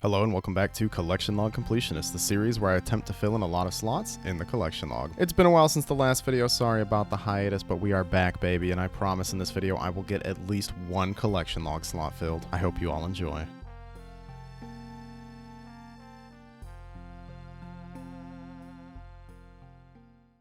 Hello and welcome back to Collection Log Completionist, the series where I attempt to fill in a lot of slots in the collection log. It's been a while since the last video, sorry about the hiatus, but we are back, baby, and I promise in this video I will get at least one collection log slot filled. I hope you all enjoy.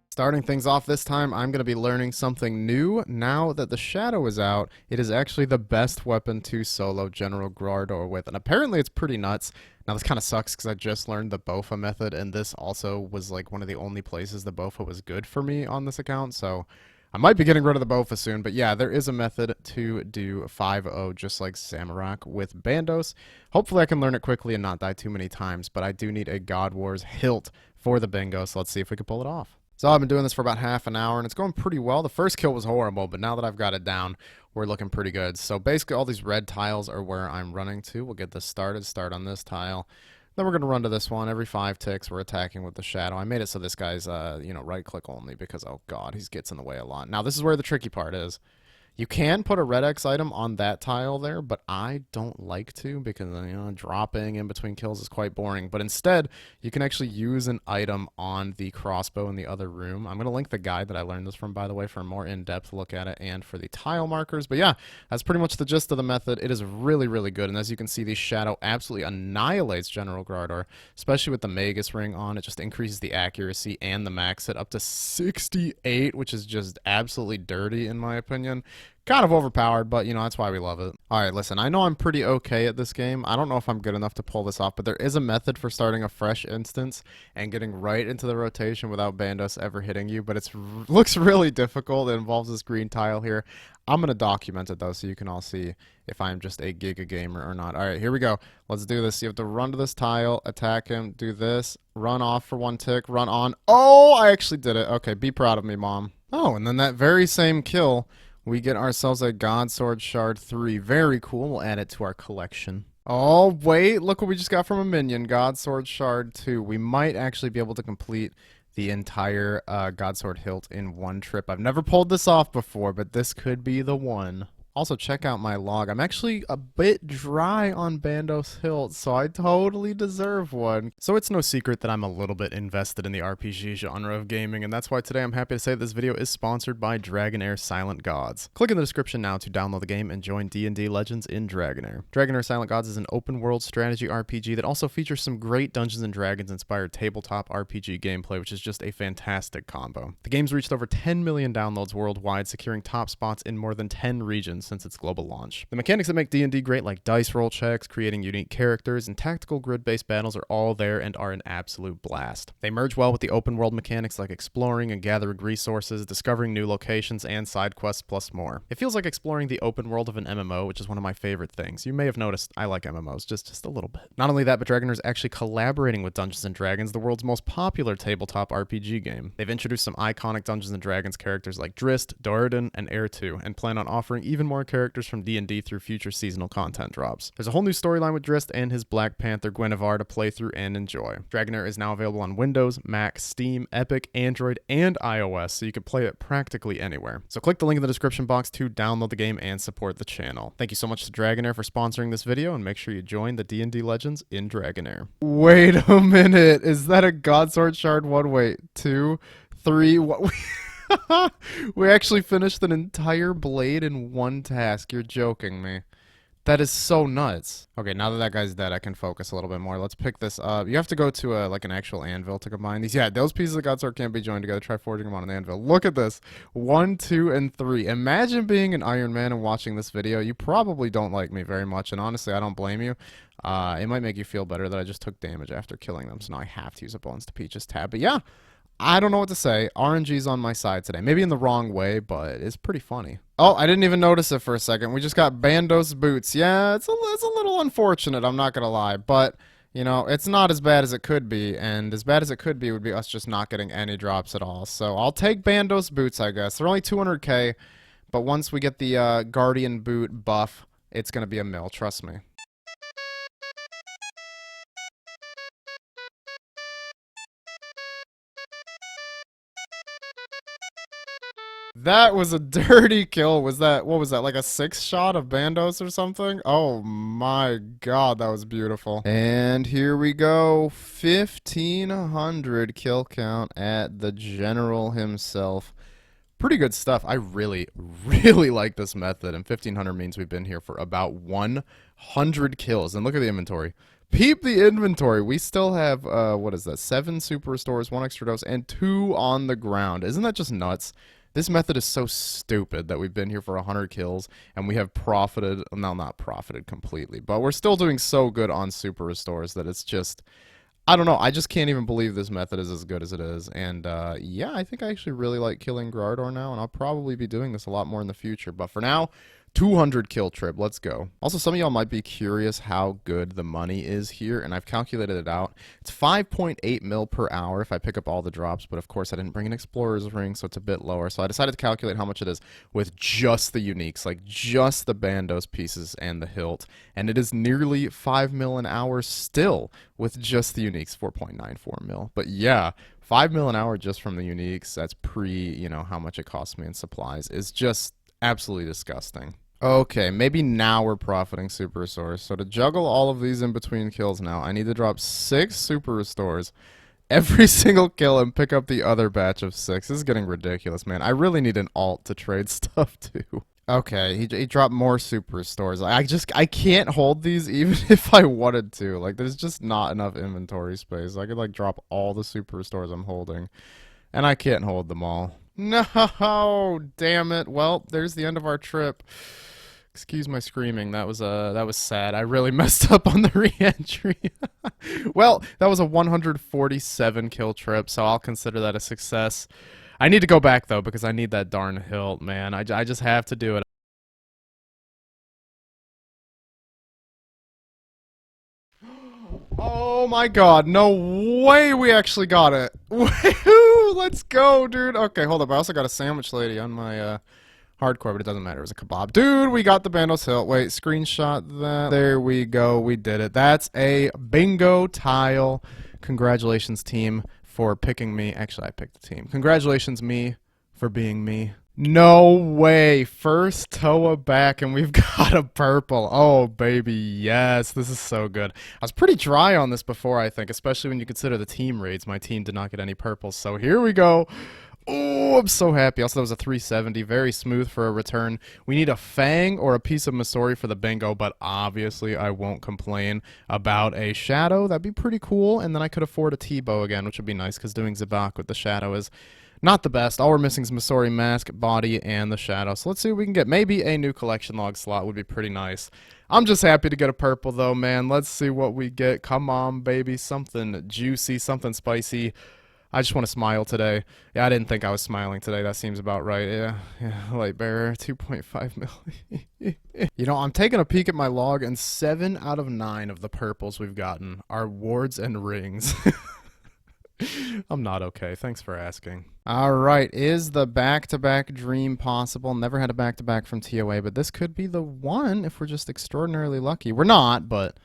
Starting things off this time, I'm going to be learning something new. Now that the Shadow is out, it is actually the best weapon to solo General Grardor with, and apparently it's pretty nuts. Now this kind of sucks because I just learned the Bofa method, and this also was like one of the only places the Bofa was good for me on this account, so I might be getting rid of the Bofa soon, but yeah, there is a method to do 5-0 just like Samarak with Bandos. Hopefully I can learn it quickly and not die too many times, but I do need a God Wars hilt for the bingo, so let's see if we can pull it off. So I've been doing this for about half an hour, and it's going pretty well. The first kill was horrible, but now that I've got it down, we're looking pretty good. So basically all these red tiles are where I'm running to. We'll get this started. Start on this tile. Then we're going to run to this one. Every 5 ticks, we're attacking with the Shadow. I made it so this guy's, right-click only because, oh god, he gets in the way a lot. Now, this is where the tricky part is. You can put a red X item on that tile there, but I don't like to because, dropping in between kills is quite boring. But instead, you can actually use an item on the crossbow in the other room. I'm going to link the guide that I learned this from, by the way, for a more in-depth look at it and for the tile markers. But yeah, that's pretty much the gist of the method. It is really, really good. And as you can see, the Shadow absolutely annihilates General Grardor, especially with the Magus ring on. It just increases the accuracy and the max hit up to 68, which is just absolutely dirty in my opinion. Kind of overpowered, but, that's why we love it. Alright, listen, I know I'm pretty okay at this game. I don't know if I'm good enough to pull this off, but there is a method for starting a fresh instance and getting right into the rotation without Bandos ever hitting you, but it looks really difficult. It involves this green tile here. I'm going to document it, though, so you can all see if I'm just a Giga gamer or not. Alright, here we go. Let's do this. You have to run to this tile, attack him, do this, run off for 1 tick, run on. Oh, I actually did it. Okay, be proud of me, Mom. Oh, and then that very same kill, we get ourselves a God Sword Shard 3. Very cool. We'll add it to our collection. Oh, wait. Look what we just got from a minion. God Sword Shard 2. We might actually be able to complete the entire God Sword hilt in one trip. I've never pulled this off before, but this could be the one. Also, check out my log. I'm actually a bit dry on Bandos hilt, so I totally deserve one. So it's no secret that I'm a little bit invested in the RPG genre of gaming, and that's why today I'm happy to say this video is sponsored by Dragonair Silent Gods. Click in the description now to download the game and join D&D Legends in Dragonair. Dragonair Silent Gods is an open-world strategy RPG that also features some great Dungeons & Dragons-inspired tabletop RPG gameplay, which is just a fantastic combo. The game's reached over 10 million downloads worldwide, securing top spots in more than 10 regions since its global launch. The mechanics that make D&D great, like dice roll checks, creating unique characters, and tactical grid-based battles are all there and are an absolute blast. They merge well with the open world mechanics like exploring and gathering resources, discovering new locations, and side quests plus more. It feels like exploring the open world of an MMO, which is one of my favorite things. You may have noticed I like MMOs just a little bit. Not only that, but Dragonair is actually collaborating with Dungeons & Dragons, the world's most popular tabletop RPG game. They've introduced some iconic Dungeons & Dragons characters like Drizzt, Doradin, and Heir 2, and plan on offering even more characters from D&D through future seasonal content drops. There's a whole new storyline with Drizzt and his Black Panther Guinevere to play through and enjoy. Dragonair is now available on Windows, Mac, Steam, Epic, Android, and iOS, so you can play it practically anywhere. So click the link in the description box to download the game and support the channel. Thank you so much to Dragonair for sponsoring this video, and make sure you join the D&D Legends in Dragonair. Wait a minute, is that a God Sword Shard 1? Wait, 2, 3, what? We actually finished an entire blade in one task. You're joking me. That is so nuts. Okay, now that guy's dead, I can focus a little bit more. Let's pick this up. You have to go to an actual anvil to combine these. Yeah, those pieces of Godsword can't be joined together. Try forging them on an anvil. Look at this. 1, 2, and 3. Imagine being an Iron Man and watching this video. You probably don't like me very much, and honestly, I don't blame you. It might make you feel better that I just took damage after killing them, so now I have to use a Bones to Peaches tab. But yeah, I don't know what to say. RNG's on my side today. Maybe in the wrong way, but it's pretty funny. Oh, I didn't even notice it for a second. We just got Bandos boots. Yeah, it's a little unfortunate, I'm not gonna lie. But, it's not as bad as it could be. And as bad as it could be would be us just not getting any drops at all. So I'll take Bandos boots, I guess. They're only 200k. But once we get the Guardian boot buff, it's gonna be a mill, trust me. That was a dirty kill. Was that, what was that, like a 6 shot of Bandos or something? Oh my god, that was beautiful. And here we go. 1,500 kill count at the general himself. Pretty good stuff. I really, really like this method. And 1,500 means we've been here for about 100 kills. And look at the inventory. Peep the inventory. We still have, what is that? 7 super restores, 1 extra dose, and 2 on the ground. Isn't that just nuts? This method is so stupid that we've been here for 100 kills and we have profited, no, not profited completely, but we're still doing so good on super restores that it's just, I don't know, I just can't even believe this method is as good as it is. And yeah, I think I actually really like killing Grardor now, and I'll probably be doing this a lot more in the future. But for now, 200 kill trip. Let's go. Also, some of y'all might be curious how good the money is here, and I've calculated it out. It's 5.8 mil per hour if I pick up all the drops, but of course I didn't bring an explorer's ring, so it's a bit lower. So I decided to calculate how much it is with just the uniques, like just the Bandos pieces and the hilt, and it is nearly 5 mil an hour still with just the uniques, 4.94 mil. But yeah, 5 mil an hour just from the uniques, that's pre, you know, how much it costs me in supplies, is just absolutely disgusting. Okay, maybe now we're profiting super restores. So to juggle all of these in between kills now, I need to drop 6 super restores every single kill and pick up the other batch of 6. This is getting ridiculous, man. I really need an alt to trade stuff to. Okay, he dropped more super restores. I can't hold these even if I wanted to. Like, there's just not enough inventory space. I could, like, drop all the super restores I'm holding, and I can't hold them all. No, damn it. Well, there's the end of our trip. Excuse my screaming. That was sad. I really messed up on the re-entry. Well, that was a 147 kill trip, so I'll consider that a success. I need to go back though because I need that darn hilt, man. I just have to do it. Oh my god, no way we actually got it. Woohoo, let's go, dude. Okay, hold up. I also got a sandwich lady on my hardcore, but it doesn't matter. It was a kebab. Dude, we got the Bandos hilt. Wait, screenshot that. There we go. We did it. That's a bingo tile. Congratulations, team, for picking me. Actually, I picked the team. Congratulations, me, for being me. No way. First Toa back, and we've got a purple. Oh, baby, yes. This is so good. I was pretty dry on this before, I think, especially when you consider the team raids. My team did not get any purples, so here we go. Oh, I'm so happy. Also, that was a 370. Very smooth for a return. We need a Fang or a piece of Missouri for the bingo, but obviously I won't complain about a Shadow. That'd be pretty cool, and then I could afford a T-bow again, which would be nice, because doing Zabak with the Shadow is not the best. All we're missing is Missouri Mask, Body, and the Shadow. So let's see what we can get. Maybe a new collection log slot would be pretty nice. I'm just happy to get a purple, though, man. Let's see what we get. Come on, baby. Something juicy, something spicy. I just want to smile today. Yeah, I didn't think I was smiling today. That seems about right. Yeah, light bearer, 2.5 mil. You know, I'm taking a peek at my log, and 7 out of 9 of the purples we've gotten are wards and rings. I'm not okay. Thanks for asking. All right, is the back-to-back dream possible? Never had a back-to-back from TOA, but this could be the one if we're just extraordinarily lucky. We're not, but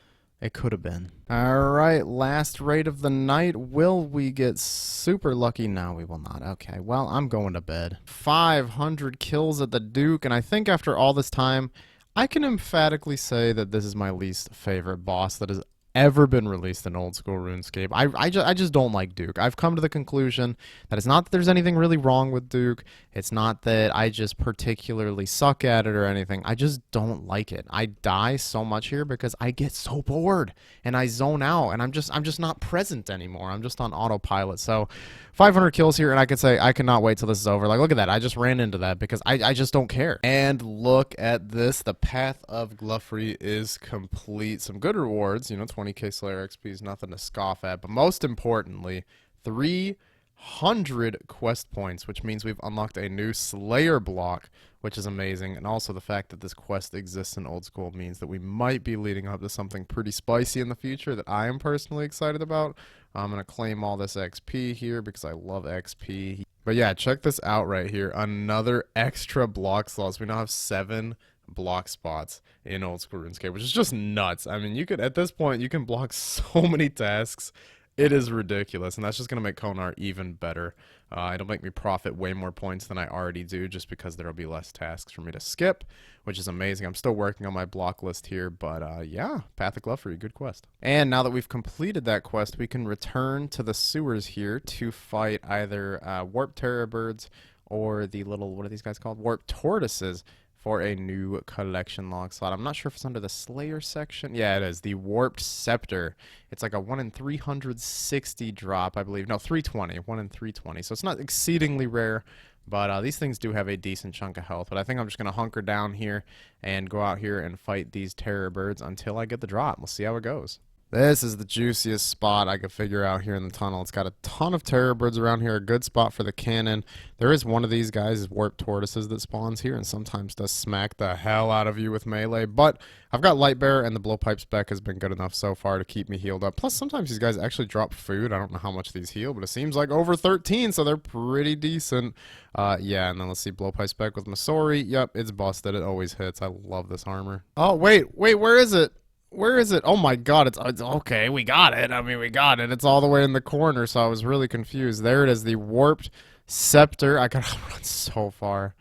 it could have been. All right, last raid of the night. Will we get super lucky? No, we will not. Okay, well, I'm going to bed. 500 kills at the Duke, and I think after all this time, I can emphatically say that this is my least favorite boss that has ever been released in old school RuneScape. I just don't like Duke. I've come to the conclusion that it's not that there's anything really wrong with Duke. It's not that I just particularly suck at it or anything. I just don't like it. I die so much here because I get so bored and I zone out, and I'm just not present anymore. I'm just on autopilot. So 500 kills here, and I could say I cannot wait till this is over. Like, look at that. I just ran into that because I just don't care. And look at this. The path of Gluffery is complete. Some good rewards. You know, 20k Slayer XP is nothing to scoff at. But most importantly, 300 quest points, which means we've unlocked a new Slayer block, which is amazing. And also the fact that this quest exists in old school means that we might be leading up to something pretty spicy in the future that I am personally excited about. I'm going to claim all this XP here because I love XP. But yeah, check this out right here. Another extra block slot. We now have 7 block spots in old school RuneScape, which is just nuts. I mean, you could, at this point, you can block so many tasks. It is ridiculous, and that's just going to make Konar even better. It'll make me profit way more points than I already do just because there'll be less tasks for me to skip, which is amazing. I'm still working on my block list here, but yeah, Path of Glovery, good quest. And now that we've completed that quest, we can return to the sewers here to fight either warp terror birds or the little, what are these guys called? Warp tortoises for a new collection log slot. I'm not sure if it's under the Slayer section. Yeah, it is. The Warped Scepter. It's like a 1 in 360 drop, I believe. No, 320. 1 in 320. So it's not exceedingly rare, but these things do have a decent chunk of health. But I think I'm just going to hunker down here and go out here and fight these terror birds until I get the drop. We'll see how it goes. This is the juiciest spot I could figure out here in the tunnel. It's got a ton of terror birds around here, a good spot for the cannon. There is one of these guys, warped tortoises, that spawns here and sometimes does smack the hell out of you with melee. But I've got Lightbearer, and the blowpipe spec has been good enough so far to keep me healed up. Plus, sometimes these guys actually drop food. I don't know how much these heal, but it seems like over 13, so they're pretty decent. Yeah, and then let's see, blowpipe spec with Masori. Yep, it's busted. It always hits. I love this armor. Oh, wait, where is it? Where is it? Oh my god, it's okay, we got it. I mean, we got it. It's all the way in the corner, so I was really confused. There it is, the Warped Scepter. I gotta run so far.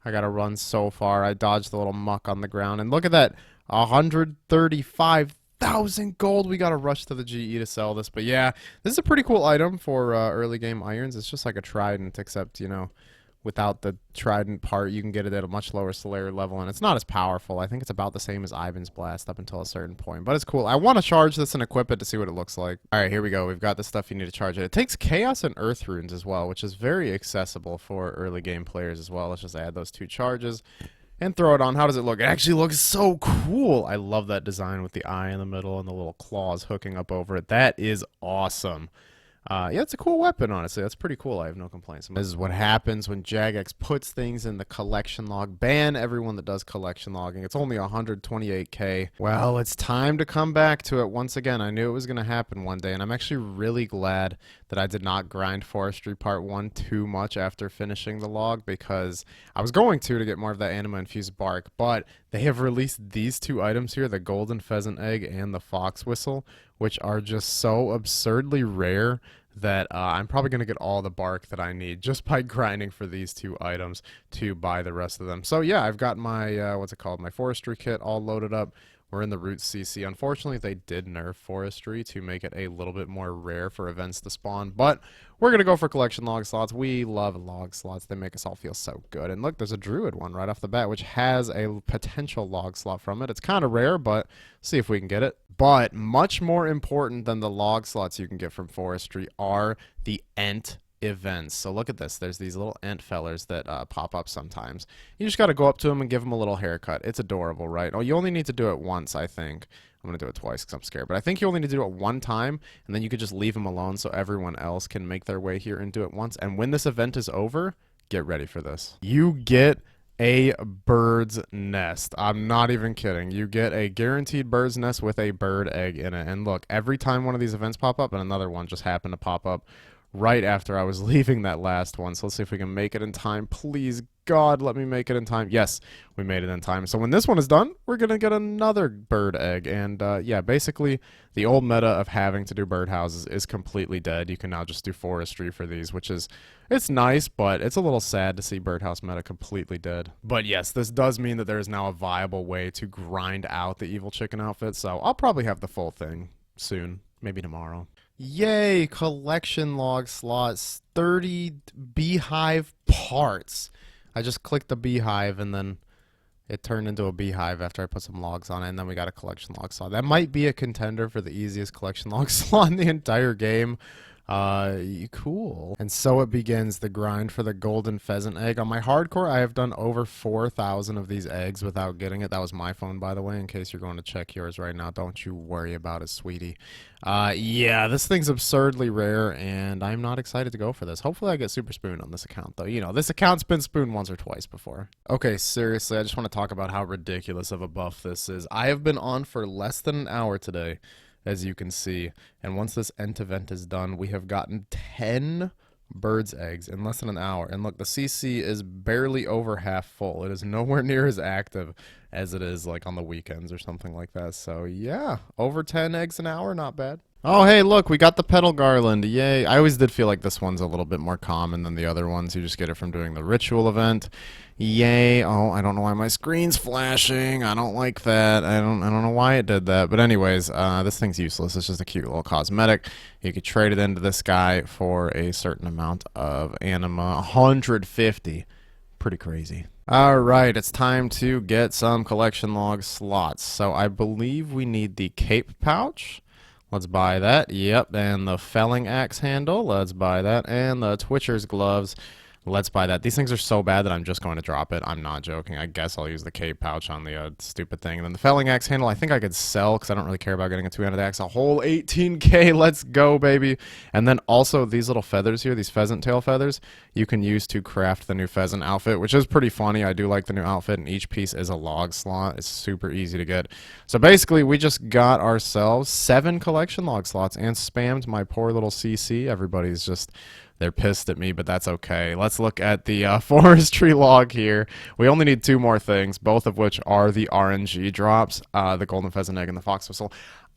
I dodged the little muck on the ground. And look at that, 135,000 gold. We gotta rush to the GE to sell this. But yeah, this is a pretty cool item for early game irons. It's just like a trident, except, you know, without the trident part, you can get it at a much lower Slayer level, and it's not as powerful. I think it's about the same as Ivan's Blast up until a certain point, but it's cool. I want to charge this and equip it to see what it looks like. All right, here we go. We've got the stuff you need to charge it. It takes Chaos and Earth Runes as well, which is very accessible for early game players as well. Let's just add those 2 charges and throw it on. How does it look? It actually looks so cool. I love that design with the eye in the middle and the little claws hooking up over it. That is awesome. Yeah, it's a cool weapon, honestly. That's pretty cool. I have no complaints. This is what happens when Jagex puts things in the collection log. Ban everyone that does collection logging. It's only 128k. Well, it's time to come back to it once again. I knew it was going to happen one day, and I'm actually really glad that I did not grind Forestry Part 1 too much after finishing the log, because I was going to get more of that anima-infused bark, but they have released these 2 items here, the Golden Pheasant Egg and the Fox Whistle, which are just so absurdly rare that I'm probably going to get all the bark that I need just by grinding for these 2 items to buy the rest of them. So yeah, I've got my, what's it called, my Forestry kit all loaded up. We're in the Root CC. Unfortunately, they did nerf Forestry to make it a little bit more rare for events to spawn, but we're going to go for collection log slots. We love log slots. They make us all feel so good. And look, there's a Druid one right off the bat, which has a potential log slot from it. It's kind of rare, but see if we can get it. But much more important than the log slots you can get from Forestry are the Ent events. So look at this. There's these little ant fellers that pop up sometimes. You just got to go up to them and give them a little haircut. It's adorable, right? Oh, you only need to do it once, I think. I'm going to do it twice because I'm scared. But I think you only need to do it one time, and then you could just leave them alone so everyone else can make their way here and do it once. And when this event is over, get ready for this. You get a bird's nest. I'm not even kidding. You get a guaranteed bird's nest with a bird egg in it. And look, every time one of these events pop up, and another one just happened to pop up right after I was leaving that last one. So let's see if we can make it in time. Please, God, let me make it in time. Yes, we made it in time. So when this one is done, we're going to get another bird egg. And yeah, basically the old meta of having to do birdhouses is completely dead. You can now just do Forestry for these, which is, it's nice, but it's a little sad to see birdhouse meta completely dead. But yes, this does mean that there is now a viable way to grind out the evil chicken outfit. So I'll probably have the full thing soon, maybe tomorrow. Yay, collection log slots, 30 beehive parts. I just clicked the beehive and then it turned into a beehive after I put some logs on it, and then we got a collection log slot. That might be a contender for the easiest collection log slot in the entire game. Cool. And so it begins the grind for the golden pheasant egg. On my hardcore, I have done over 4,000 of these eggs without getting it. That was my phone, by the way, in case you're going to check yours right now. Don't you worry about it, sweetie. Yeah, this thing's absurdly rare, and I'm not excited to go for this. Hopefully I get Super Spoon on this account, though. You know, this account's been spooned once or twice before. Okay, seriously, I just want to talk about how ridiculous of a buff this is. I have been on for less than an hour today, as you can see, and once this Ent event is done, we have gotten 10 bird's eggs in less than an hour. And look, the CC is barely over half full. It is nowhere near as active as it is like on the weekends or something like that. So yeah, over 10 eggs an hour, not bad. Oh, hey, look, we got the petal garland. Yay. I always did feel like this one's a little bit more common than the other ones. You just get it from doing the ritual event. Yay. Oh, I don't know why my screen's flashing. I don't like that. I don't know why it did that. But anyways, this thing's useless. It's just a cute little cosmetic. You could trade it into this guy for a certain amount of anima. 150. Pretty crazy. Alright, it's time to get some collection log slots. So I believe we need the cape pouch. Let's buy that. Yep, and the felling axe handle. Let's buy that. And the twitcher's gloves. Let's buy that. These things are so bad that I'm just going to drop it. I'm not joking. I guess I'll use the cape pouch on the stupid thing. And then the felling axe handle, I think I could sell because I don't really care about getting a two-handed axe. A whole 18k. Let's go, baby. And then also these little feathers here, these pheasant tail feathers, you can use to craft the new pheasant outfit, which is pretty funny. I do like the new outfit, and each piece is a log slot. It's super easy to get. So basically, we just got ourselves 7 collection log slots and spammed my poor little CC. Everybody's just... they're pissed at me, but that's okay. Let's look at the forestry log here. We only need 2 more things, both of which are the RNG drops, the golden pheasant egg and the fox whistle.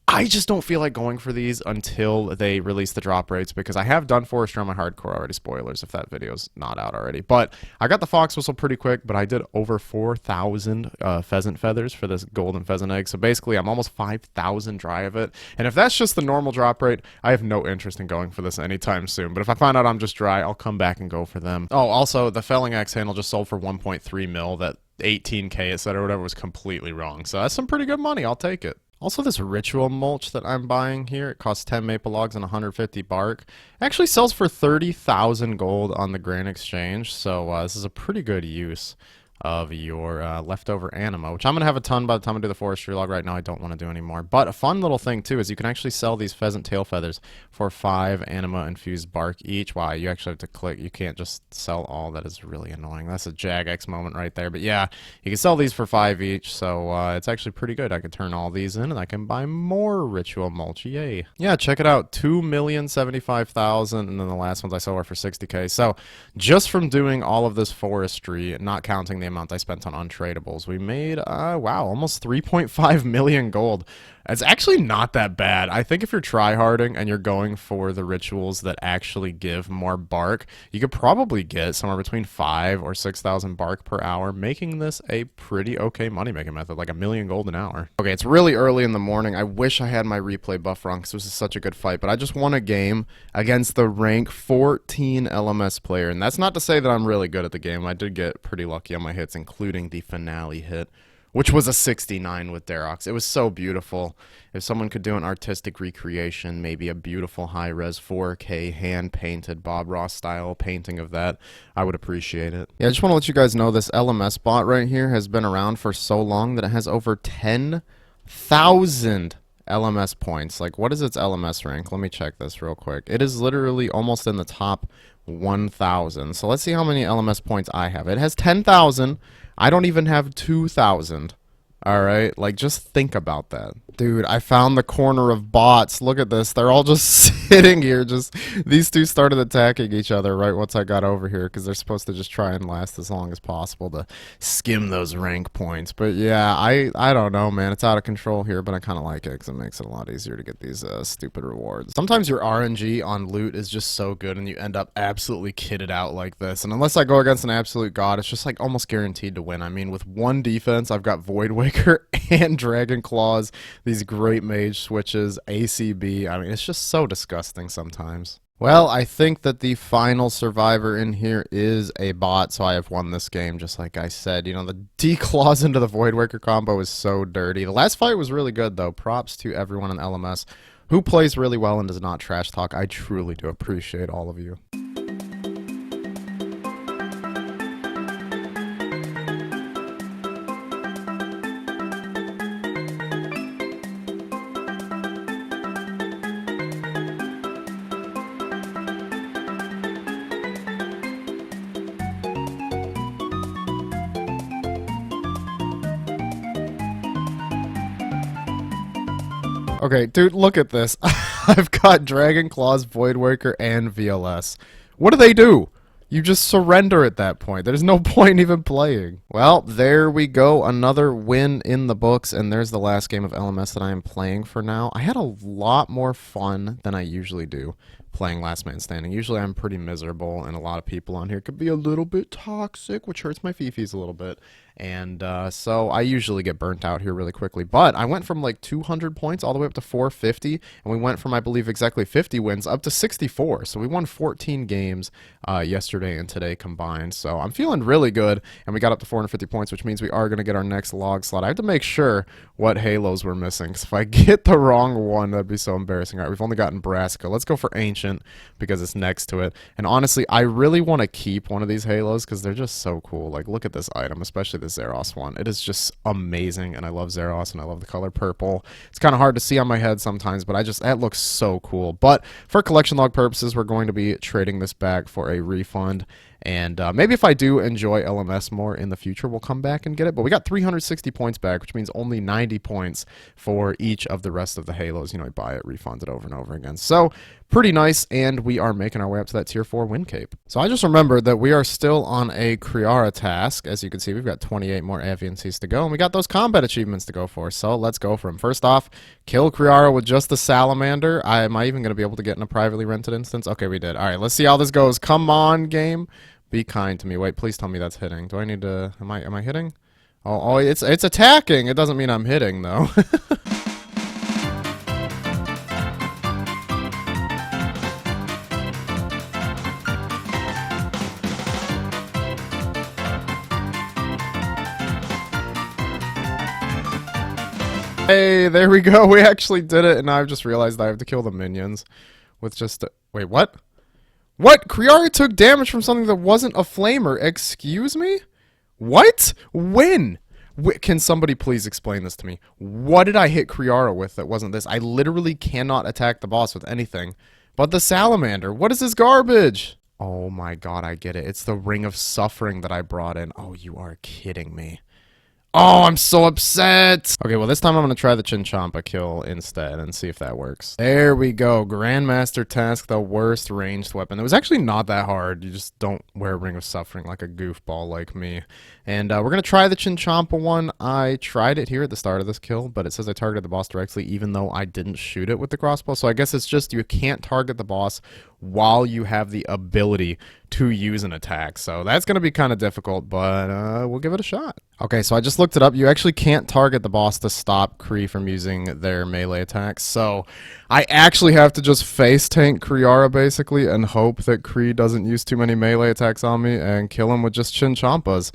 I just don't feel like going for these until they release the drop rates, because I have done Forestry on my hardcore already. Spoilers if that video's not out already. But I got the fox whistle pretty quick, but I did over 4,000 pheasant feathers for this golden pheasant egg. So basically, I'm almost 5,000 dry of it. And if that's just the normal drop rate, I have no interest in going for this anytime soon. But if I find out I'm just dry, I'll come back and go for them. Oh, also, the felling axe handle just sold for 1.3 mil. That 18k it said or whatever was completely wrong. So that's some pretty good money. I'll take it. Also, this ritual mulch that I'm buying here, it costs 10 maple logs and 150 bark. Actually sells for 30,000 gold on the Grand Exchange, so this is a pretty good use of your leftover anima, which I'm going to have a ton by the time I do the forestry log. Right now I don't want to do anymore. But a fun little thing too is you can actually sell these pheasant tail feathers for 5 anima infused bark each. Wow, you actually have to click. You can't just sell all. That is really annoying. That's a Jagex moment right there. But yeah, you can sell these for 5 each, so it's actually pretty good. I could turn all these in and I can buy more ritual mulch. Yay. Yeah, check it out. 2,075,000, and then the last ones I sold were for 60k. So just from doing all of this forestry, not counting the amount I spent on untradables, we made wow, almost 3.5 million gold. It's actually not that bad. I think if you're tryharding and you're going for the rituals that actually give more bark, you could probably get somewhere between 5 or 6,000 bark per hour, making this a pretty okay money-making method, like 1 million gold an hour. Okay, it's really early in the morning. I wish I had my replay buff on because this is such a good fight, but I just won a game against the rank 14 LMS player, and that's not to say that I'm really good at the game. I did get pretty lucky on my hits, including the finale hit, which was a 69 with Darox. It was so beautiful. If someone could do an artistic recreation, maybe a beautiful high-res 4K hand-painted Bob Ross style painting of that, I would appreciate it. Yeah, I just want to let you guys know this LMS bot right here has been around for so long that it has over 10,000 LMS points. Like, what is its LMS rank? Let me check this real quick. It is literally almost in the top 1,000. So let's see how many LMS points I have. It has 10,000. I don't even have 2,000. Alright, like, just think about that. Dude, I found the corner of bots. Look at this. They're all just sitting here. Just these two started attacking each other right once I got over here, because they're supposed to just try and last as long as possible to skim those rank points. But yeah, I don't know, man. It's out of control here, but I kind of like it because it makes it a lot easier to get these stupid rewards. Sometimes your RNG on loot is just so good, and you end up absolutely kitted out like this. And unless I go against an absolute god, it's just like almost guaranteed to win. I mean, with 1 defense, I've got Void Waker and Dragon Claws. These great mage switches, ACB. I mean, it's just so disgusting sometimes. Well, I think that the final survivor in here is a bot, so I have won this game, just like I said. You know, the D-Claws into the Void Waker combo is so dirty. The last fight was really good, though. Props to everyone in LMS who plays really well and does not trash talk. I truly do appreciate all of you. Okay, dude, look at this. I've got Dragon Claws, Void Waker, and VLS. What do they do? You just surrender at that point. There's no point even playing. Well, there we go. Another win in the books, and there's the last game of LMS that I am playing for now. I had a lot more fun than I usually do playing Last Man Standing. Usually I'm pretty miserable, and a lot of people on here could be a little bit toxic, which hurts my fifis a little bit. And so I usually get burnt out here really quickly. But I went from like 200 points all the way up to 450, and we went from, I believe, exactly 50 wins up to 64. So we won 14 games yesterday and today combined. So I'm feeling really good, and we got up to 450 points, which means we are going to get our next log slot. I have to make sure what halos we're missing, because if I get the wrong one, that'd be so embarrassing. All right, we've only got Nebraska. Let's go for Ancient, because it's next to it. And honestly, I really want to keep one of these halos, because they're just so cool. Like, look at this item, especially the Zeros one. It is just amazing, and I love Zeros, and I love the color purple. It's kind of hard to see on my head sometimes, but that looks so cool. But for collection log purposes, we're going to be trading this back for a refund. And maybe if I do enjoy LMS more in the future, we'll come back and get it. But we got 360 points back, which means only 90 points for each of the rest of the halos. You know, we buy it, refund it over and over again. So pretty nice, and we are making our way up to that tier 4 win cape. So I just remembered that we are still on a Kriara task. As you can see, we've got 28 more aviancies to go, and we got those combat achievements to go for. So let's go for them. First off, kill Kriara with just the salamander. Am I even going to be able to get in a privately rented instance? Okay, we did. All right, let's see how this goes. Come on, game. Be kind to me. Wait, please tell me that's hitting. Do I need to... Am I hitting? Oh, it's attacking. It doesn't mean I'm hitting, though. Hey, there we go. We actually did it, and I've just realized I have to kill the minions with just... Wait, what? What? Kriara took damage from something that wasn't a flamer. Excuse me? What? When? Can somebody please explain this to me? What did I hit Kriara with that wasn't this? I literally cannot attack the boss with anything but the salamander. What is this garbage? Oh my god, I get it. It's the Ring of Suffering that I brought in. Oh, you are kidding me. Oh, I'm so upset. Okay, well, this time I'm going to try the Chinchampa kill instead and see if that works. There we go. Grandmaster task, the worst ranged weapon. It was actually not that hard. You just don't wear Ring of Suffering like a goofball like me. And we're going to try the Chinchampa one. I tried it here at the start of this kill, but it says I targeted the boss directly even though I didn't shoot it with the crossbow. So I guess it's just you can't target the boss while you have the ability to use an attack. So that's going to be kind of difficult, but we'll give it a shot. Okay, so I just looked it up. You actually can't target the boss to stop Kree from using their melee attacks. So I actually have to just face tank Kriara basically and hope that Kree doesn't use too many melee attacks on me and kill him with just Chinchampas.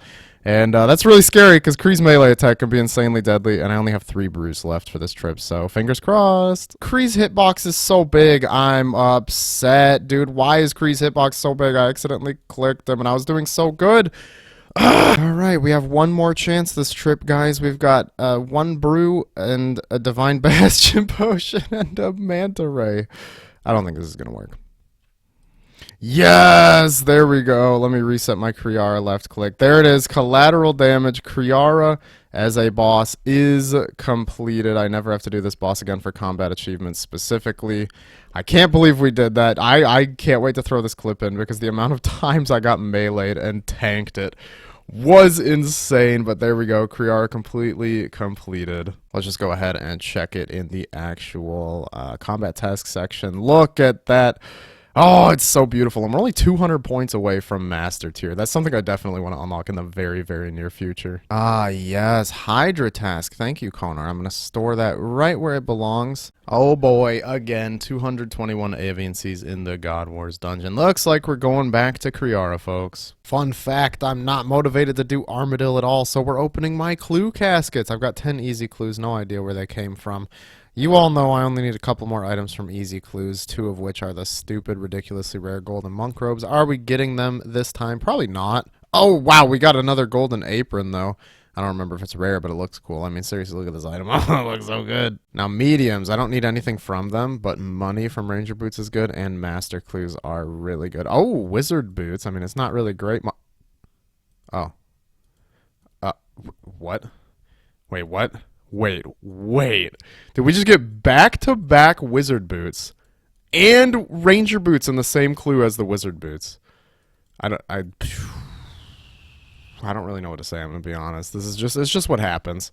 And that's really scary because Kree's melee attack can be insanely deadly, and I only have 3 brews left for this trip, so fingers crossed. Kree's hitbox is so big, I'm upset. Dude, why is Kree's hitbox so big? I accidentally clicked him, and I was doing so good. Alright, we have one more chance this trip, guys. We've got 1 brew and a Divine Bastion potion and a Manta Ray. I don't think this is going to work. Yes! There we go. Let me reset my Kriara left click. There it is. Collateral damage. Kriara as a boss is completed. I never have to do this boss again for combat achievements specifically. I can't believe we did that. I can't wait to throw this clip in because the amount of times I got meleeed and tanked it was insane. But there we go. Kriara completely completed. Let's just go ahead and check it in the actual combat task section. Look at that. Oh, it's so beautiful. And we're only 200 points away from Master Tier. That's something I definitely want to unlock in the very, very near future. Ah, yes. Hydra task. Thank you, Connor. I'm going to store that right where it belongs. Oh, boy. Again, 221 aviancies in the God Wars dungeon. Looks like we're going back to Kriara, folks. Fun fact, I'm not motivated to do Armadillo at all, so we're opening my clue caskets. I've got 10 easy clues. No idea where they came from. You all know I only need a couple more items from Easy Clues, 2 of which are the stupid, ridiculously rare golden monk robes. Are we getting them this time? Probably not. Oh, wow, we got another golden apron, though. I don't remember if it's rare, but it looks cool. I mean, seriously, look at this item. Oh, it looks so good. Now, mediums. I don't need anything from them, but money from Ranger Boots is good, and Master Clues are really good. Oh, Wizard Boots. I mean, it's not really great. Oh. What? Wait, what? Wait. Did we just get back-to-back Wizard Boots and Ranger Boots in the same clue as the Wizard Boots? I don't really know what to say. I'm gonna be honest. It's just what happens.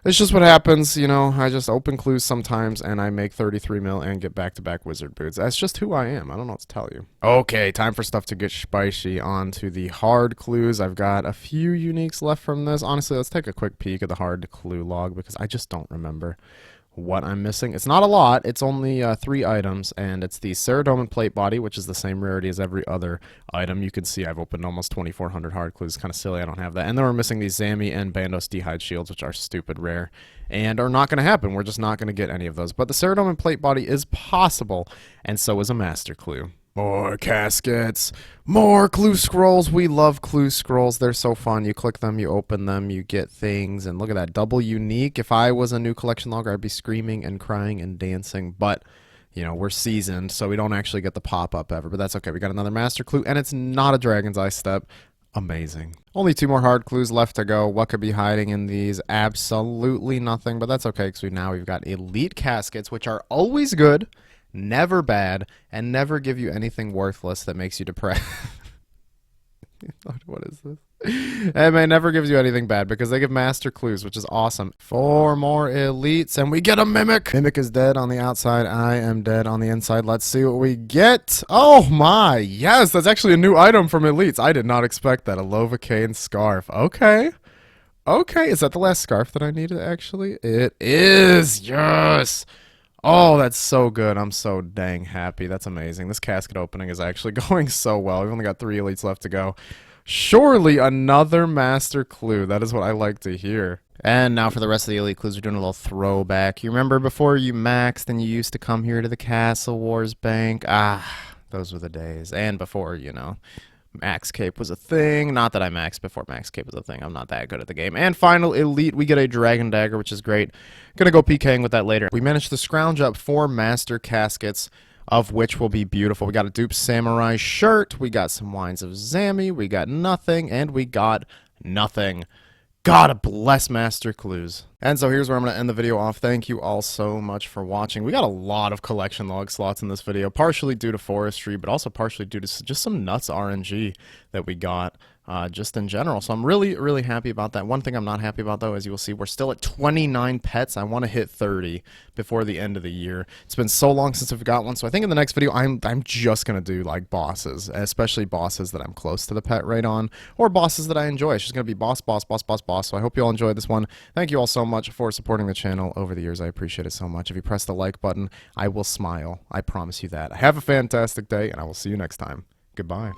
It's just what happens, you know. I just open clues sometimes, and I make 33 mil and get back-to-back wizard boots. That's just who I am. I don't know what to tell you. Okay, time for stuff to get spicy. On to the hard clues. I've got a few uniques left from this. Honestly, let's take a quick peek at the hard clue log because I just don't remember what I'm missing. It's not a lot. It's only 3 items, and it's the Ceridome plate body, which is the same rarity as every other item. You can see I've opened almost 2,400 hard clues. Kind of silly I don't have that. And then we're missing these Zami and Bandos D'hide shields, which are stupid rare and are not going to happen. We're just not going to get any of those. But the Ceridome plate body is possible, and so is a master clue. More caskets, more clue scrolls. We love clue scrolls. They're so fun. You click them, you open them, you get things. And look at that, double unique. If I was a new collection logger, I'd be screaming and crying and dancing. But, you know, we're seasoned, so we don't actually get the pop-up ever. But that's okay. We got another master clue, and it's not a Dragon's Eye step. Amazing. Only 2 more hard clues left to go. What could be hiding in these? Absolutely nothing, but that's okay because we've got elite caskets, which are always good, never bad, and never give you anything worthless that makes you depressed. What is this? And it never gives you anything bad because they give master clues, which is awesome. 4 more elites, and we get a mimic. Mimic is dead on the outside. I am dead on the inside. Let's see what we get. Oh my, yes, that's actually a new item from elites. I did not expect that. A Lovacaine scarf. Okay. Okay, is that the last scarf that I needed, actually? It is, yes. Oh, that's so good. I'm so dang happy. That's amazing. This casket opening is actually going so well. We've only got 3 elites left to go. Surely another master clue. That is what I like to hear. And now for the rest of the elite clues, we're doing a little throwback. You remember before you maxed and you used to come here to the Castle Wars Bank? Ah, those were the days. And before, you know, Max Cape was a thing. Not that I maxed before Max Cape was a thing. I'm not that good at the game. And final elite, we get a Dragon Dagger, which is great. Gonna go PKing with that later. We managed to scrounge up 4 master caskets, of which will be beautiful. We got a dupe samurai shirt. We got some wines of Zami. We got nothing. And we got nothing. God bless master clues. And so here's where I'm going to end the video off. Thank you all so much for watching. We got a lot of collection log slots in this video, partially due to Forestry, but also partially due to just some nuts RNG that we got just in general. So I'm really, really happy about that. One thing I'm not happy about, though, as you will see, we're still at 29 pets. I want to hit 30 before the end of the year. It's been so long since I've got one, so I think in the next video, I'm just going to do, like, bosses, especially bosses that I'm close to the pet rate on, or bosses that I enjoy. It's just going to be boss, boss, boss, boss, boss. So I hope you all enjoyed this one. Thank you all so much for supporting the channel over the years. I appreciate it so much. If you press the like button, I will smile. I promise you that. Have a fantastic day, and I will see you next time. Goodbye.